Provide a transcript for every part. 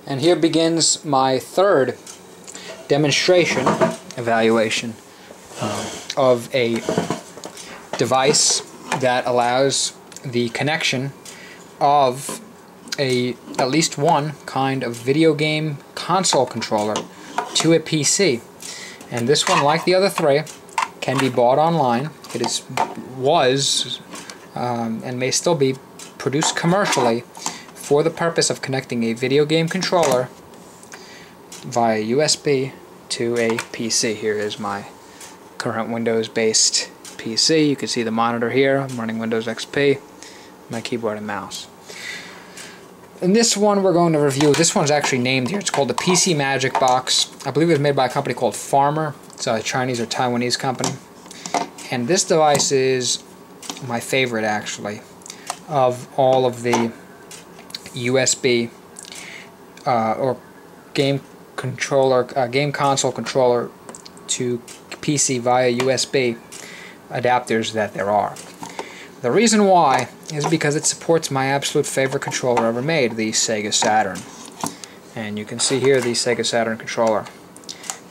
And here begins my third demonstration evaluation of a device that allows the connection of at least one kind of video game console controller to a PC. And this one, like the other three, can be bought online. It was and may still be produced commercially for the purpose of connecting a video game controller via USB to a PC. Here is my current Windows-based PC. You can see the monitor here. I'm running Windows XP, my keyboard and mouse. In this one we're going to review, this one's actually named here. It's called the PC Magic Box. I believe it was made by a company called Farmer. It's a Chinese or Taiwanese company. And this device is my favorite, actually, of all of the USB or game console controller to PC via USB adapters that there are. The reason why is because it supports my absolute favorite controller ever made, the Sega Saturn. And you can see here the Sega Saturn controller.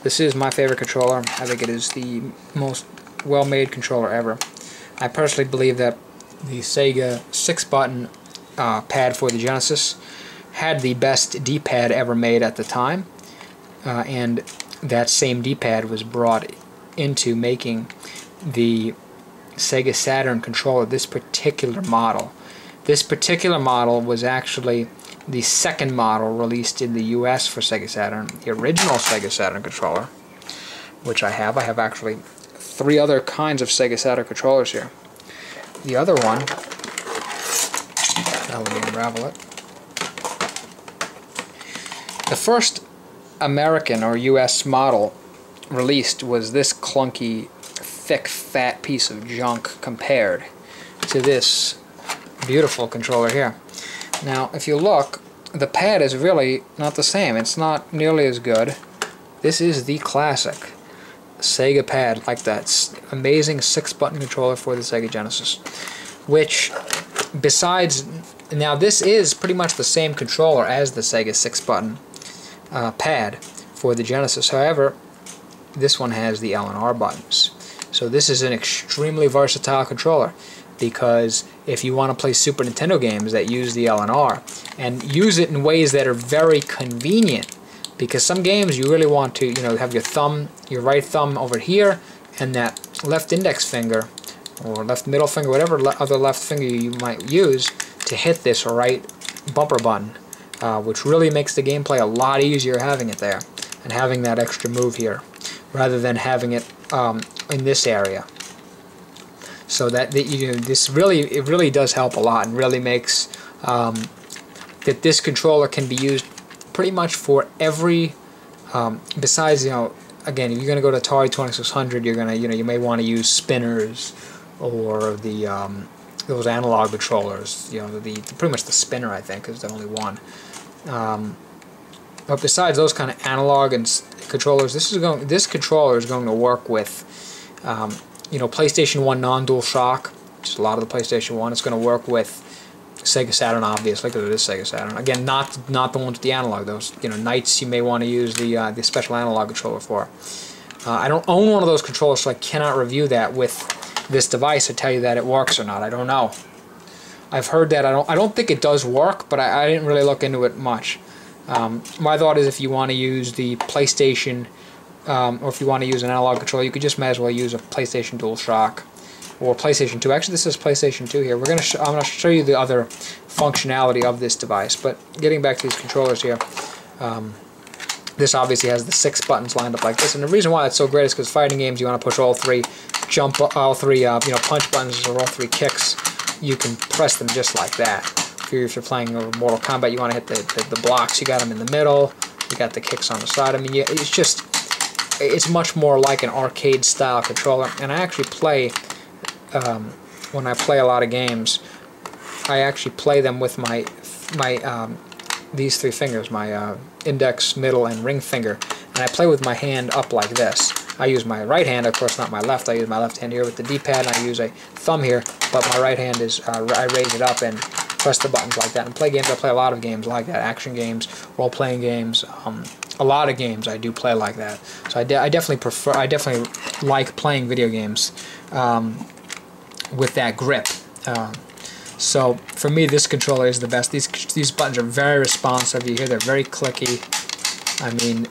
This is my favorite controller. I think it is the most well-made controller ever. I personally believe that the Sega 6-button pad for the Genesis had the best D-pad ever made at the time, and that same D-pad was brought into making the Sega Saturn controller, this particular model. This particular model was actually the second model released in the US for Sega Saturn. The original Sega Saturn controller, which I have actually 3 other kinds of Sega Saturn controllers here. The other one, now let me unravel it. The first American or US model released was this clunky, thick, fat piece of junk compared to this beautiful controller here. Now, if you look, the pad is really not the same. It's not nearly as good. This is the classic Sega pad, like that amazing 6-button controller for the Sega Genesis, which, besides, now this is pretty much the same controller as the Sega 6-button pad for the Genesis. However, this one has the L and R buttons. So this is an extremely versatile controller, because if you want to play Super Nintendo games that use the L and R, and use it in ways that are very convenient, because some games you really want to, have your right thumb over here, and that left index finger, or left middle finger, whatever other left finger you might use, to hit this right bumper button, which really makes the gameplay a lot easier having it there, and having that extra move here, rather than having it in this area. So that this really does help a lot, and really makes that this controller can be used pretty much for every. Besides, again, if you're gonna go to Atari 2600, you're gonna, you may want to use spinners or the those analog controllers. Pretty much the spinner, I think, is the only one. But besides those kind of analog and controllers, this controller is going to work with PlayStation 1 non-dual shock, just a lot of the PlayStation 1. It's going to work with Sega Saturn, obviously, because it is Sega Saturn. Again, not the ones with the analog. Those, Knights, you may want to use the special analog controller for. I don't own one of those controllers, so I cannot review that with this device to tell you that it works or not. I don't know. I've heard that. I don't think it does work, but I didn't really look into it much. My thought is, if you want to use the PlayStation, or if you want to use an analog controller, you could just might as well use a PlayStation DualShock or PlayStation 2. Actually, this is PlayStation 2 here. I'm going to show you the other functionality of this device. But getting back to these controllers here, this obviously has the 6 buttons lined up like this. And the reason why it's so great is because fighting games, you want to push all 3 punch buttons or all 3 kicks. You can press them just like that. If you're playing Mortal Kombat, you want to hit the blocks. You got them in the middle. You got the kicks on the side. I mean, it's much more like an arcade style controller. And I actually play, when I play a lot of games, I actually play them with these 3 fingers, my index, middle, and ring finger. And I play with my hand up like this. I use my right hand, of course, not my left. I use my left hand here with the D-pad, and I use a thumb here. But my right hand is, I raise it up, and press the buttons like that and play games. I play a lot of games like that, action games, role-playing games, a lot of games I do play like that. So I definitely like playing video games with that grip. So for me, this controller is the best. These buttons are very responsive. You hear they're very clicky. I mean,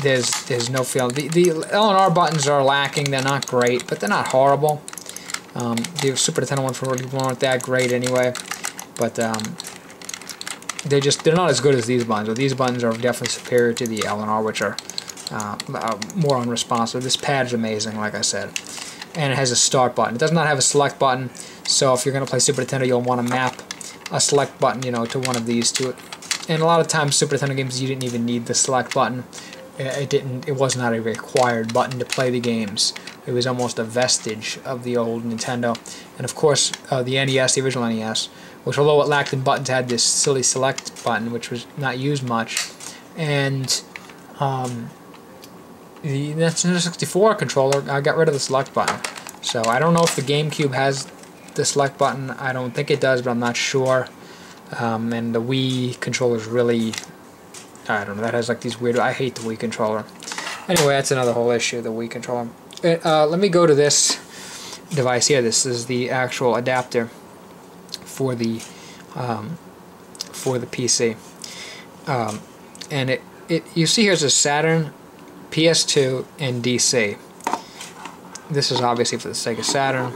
there's no feeling. The L&R buttons are lacking. They're not great, but they're not horrible. The Super Nintendo ones weren't that great anyway, but they're not as good as these buttons. But these buttons are definitely superior to the L&R, which are more unresponsive. This pad is amazing, like I said, and it has a start button. It does not have a select button, so if you're going to play Super Nintendo, you'll want to map a select button, to one of these to it. And a lot of times, Super Nintendo games, you didn't even need the select button. It was not a required button to play the games. It was almost a vestige of the old Nintendo. And of course, the NES, the original NES, which although it lacked in buttons, had this silly select button, which was not used much. And the Nintendo 64 controller got rid of the select button. So I don't know if the GameCube has the select button. I don't think it does, but I'm not sure. And the Wii controller is really, I don't know, that has like these weird, I hate the Wii controller. Anyway, that's another whole issue, the Wii controller. Let me go to this device here. This is the actual adapter for the PC. And you see here's a Saturn, PS2, and DC. This is obviously for the Sega Saturn.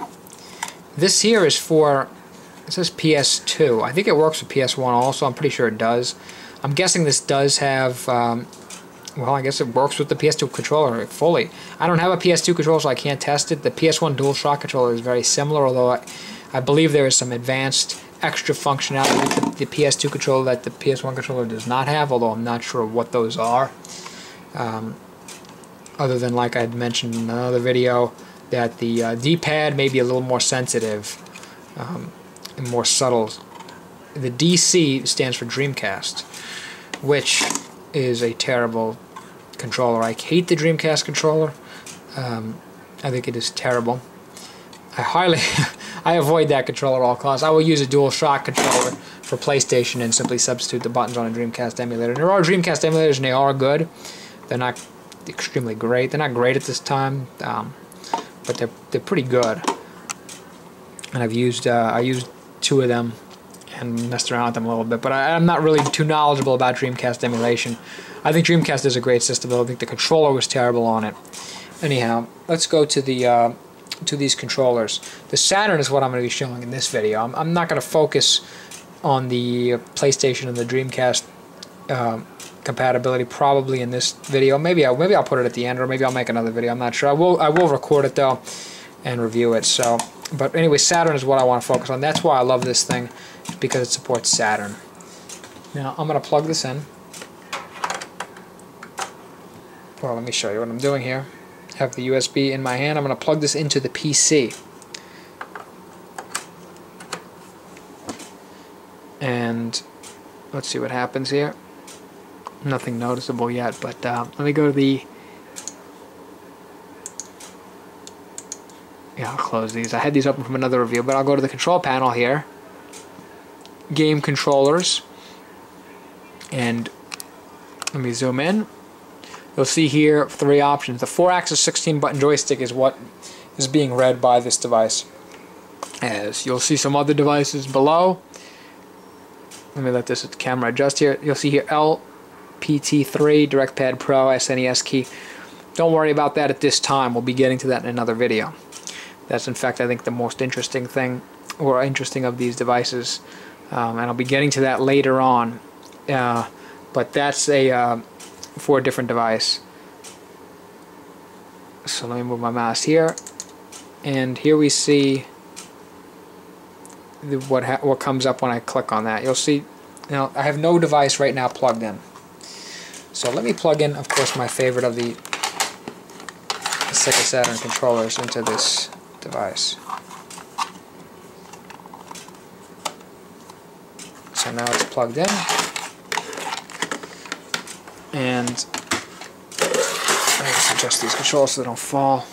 This here is for, it says PS2. I think it works with PS1 also. I'm pretty sure it does. I'm guessing this does have, well, I guess it works with the PS2 controller fully. I don't have a PS2 controller, so I can't test it. The PS1 DualShock controller is very similar, although I believe there is some advanced extra functionality with the PS2 controller that the PS1 controller does not have, although I'm not sure what those are. Other than, like I had mentioned in another video, that the D-pad may be a little more sensitive and more subtle. The DC stands for Dreamcast, which is a terrible controller. I hate the Dreamcast controller. I think it is terrible. I avoid that controller at all costs. I will use a DualShock controller for PlayStation and simply substitute the buttons on a Dreamcast emulator. And there are Dreamcast emulators, and they are good. They're not extremely great. They're not great at this time, but they're pretty good. And I used 2 of them and messed around with them a little bit, but I'm not really too knowledgeable about Dreamcast emulation. I think Dreamcast is a great system, though I think the controller was terrible on it. Anyhow, let's go to the to these controllers. The Saturn is what I'm going to be showing in this video. I'm not going to focus on the PlayStation and the Dreamcast compatibility probably in this video. Maybe I'll put it at the end, or maybe I'll make another video. I'm not sure. I will record it though and review it. So, but anyway, Saturn is what I want to focus on. That's why I love this thing, because it supports Saturn. Now I'm going to plug this in. Well, let me show you what I'm doing here. I have the USB in my hand. I'm going to plug this into the PC. And let's see what happens here. Nothing noticeable yet, but let me go to the... Yeah, I'll close these. I had these open from another review, but I'll go to the control panel here. Game controllers. And let me zoom in. You'll see here 3 options. The 4-axis 16-button joystick is what is being read by this device. As you'll see some other devices below. Let me let this camera adjust here. You'll see here LPT3, DirectPad Pro, SNES key. Don't worry about that at this time. We'll be getting to that in another video. That's in fact I think the most interesting thing, or interesting of these devices. And I'll be getting to that later on. But that's a for a different device. So let me move my mouse here, and here we see what comes up when I click on that. You'll see, now I have no device right now plugged in. So let me plug in, of course, my favorite of the Sega Saturn controllers into this device. So now it's plugged in. And I just adjust these controls so they don't fall.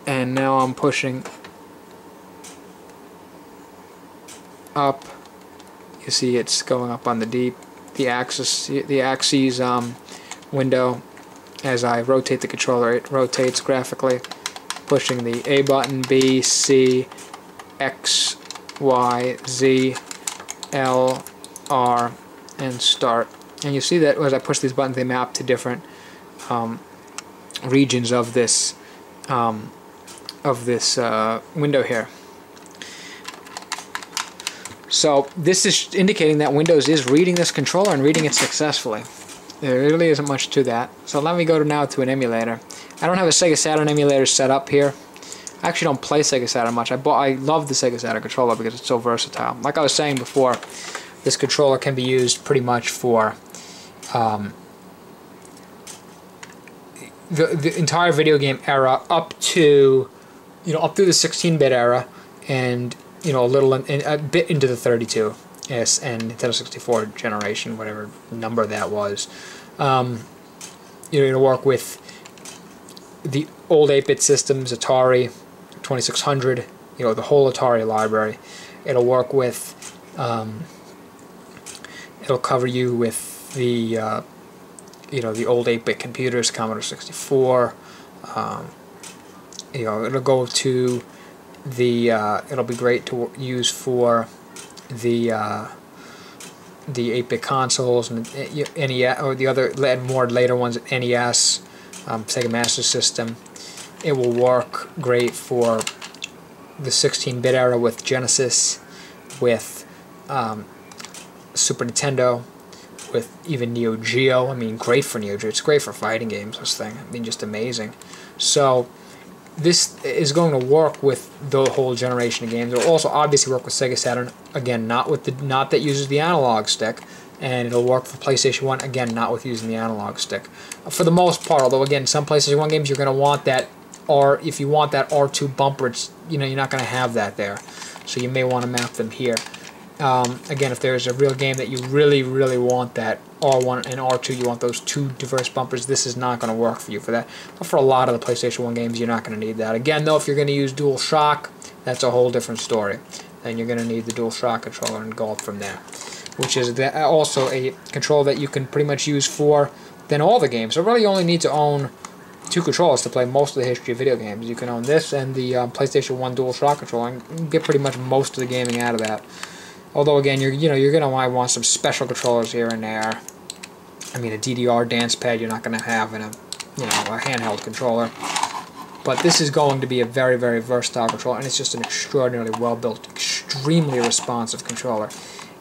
And now I'm pushing up. You see it's going up on the axes window. As I rotate the controller, it rotates graphically, pushing the A button, B, C, X, Y, Z, L, R, and start. And you see that as I push these buttons, they map to different regions of this window here. So this is indicating that Windows is reading this controller and reading it successfully. There really isn't much to that. So let me go now to an emulator. I don't have a Sega Saturn emulator set up here. I actually don't play Sega Saturn much. I love the Sega Saturn controller because it's so versatile. Like I was saying before, this controller can be used pretty much for the entire video game era up to, up through the 16-bit era, and a bit into the 32S and Nintendo 64 generation, whatever number that was. It'll work with the old 8-bit systems, Atari 2600, the whole Atari library. It'll work with, it'll cover you with the, the old 8-bit computers, Commodore 64. It'll go to the, it'll be great to use for the 8-bit consoles and NES, or the other more later ones, NES, Sega Master System. It will work great for the 16-bit era with Genesis, with Super Nintendo, with even Neo Geo. I mean, great for Neo Geo. It's great for fighting games, this thing. I mean, just amazing. So this is going to work with the whole generation of games. It'll also obviously work with Sega Saturn, again, not that uses the analog stick, and it'll work for PlayStation 1, again, not with using the analog stick. For the most part, although again, some PlayStation 1 games you're going to want that, or if you want that R2 bumper, it's, you're not going to have that there, so you may want to map them here. Again, if there's a real game that you really, really want that R1 and R2, you want those two diverse bumpers, this is not going to work for you for that. But for a lot of the PlayStation 1 games, you're not going to need that. Again, though, if you're going to use DualShock, that's a whole different story. Then you're going to need the DualShock controller and go up from there, which is also a controller that you can pretty much use for then all the games. So really you only need to own two controllers to play most of the history of video games. You can own this and the PlayStation 1 DualShock controller and get pretty much most of the gaming out of that. Although again, you're going to want some special controllers here and there. I mean, a DDR dance pad you're not going to have in a handheld controller. But this is going to be a very, very versatile controller, and it's just an extraordinarily well-built, extremely responsive controller.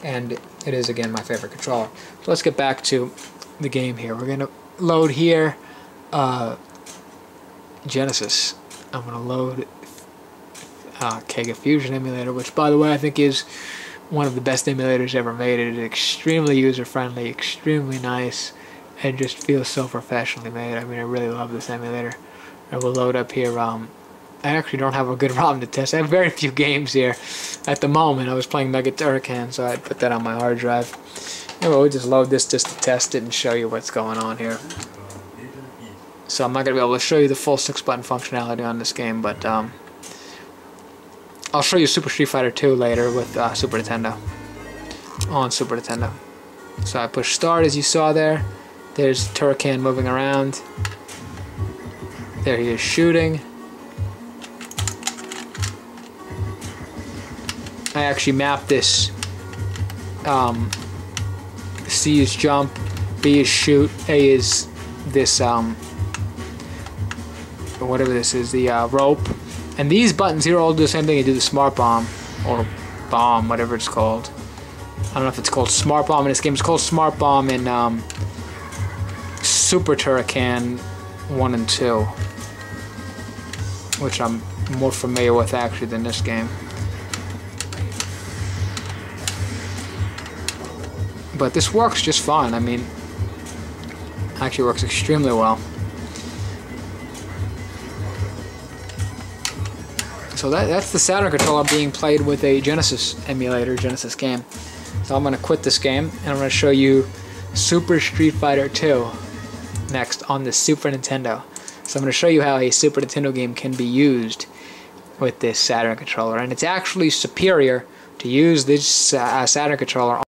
And it is, again, my favorite controller. So let's get back to the game here. We're going to load here Genesis. I'm going to load Kega Fusion emulator, which, by the way, I think is one of the best emulators ever made. It is extremely user-friendly, extremely nice, and just feels so professionally made. I mean, I really love this emulator. I will load up here. I actually don't have a good ROM to test. I have very few games here at the moment. I was playing Mega Turrican, so I put that on my hard drive. Anyway, we'll just load this just to test it and show you what's going on here. So I'm not going to be able to show you the full 6-button functionality on this game, but I'll show you Super Street Fighter 2 later with Super Nintendo. On Super Nintendo. So I push start, as you saw there. There's Turrican moving around. There he is shooting. I actually mapped this. C is jump, B is shoot, A is this, whatever this is, the rope. And these buttons here all do the same thing. You do the smart bomb, or bomb, whatever it's called. I don't know if it's called smart bomb in this game. It's called smart bomb in Super Turrican 1 and 2, which I'm more familiar with actually than this game. But this works just fine. I mean, actually works extremely well. So that's the Saturn controller being played with a Genesis emulator, Genesis game. So I'm going to quit this game, and I'm going to show you Super Street Fighter 2 next on the Super Nintendo. So I'm going to show you how a Super Nintendo game can be used with this Saturn controller. And it's actually superior to use this Saturn controller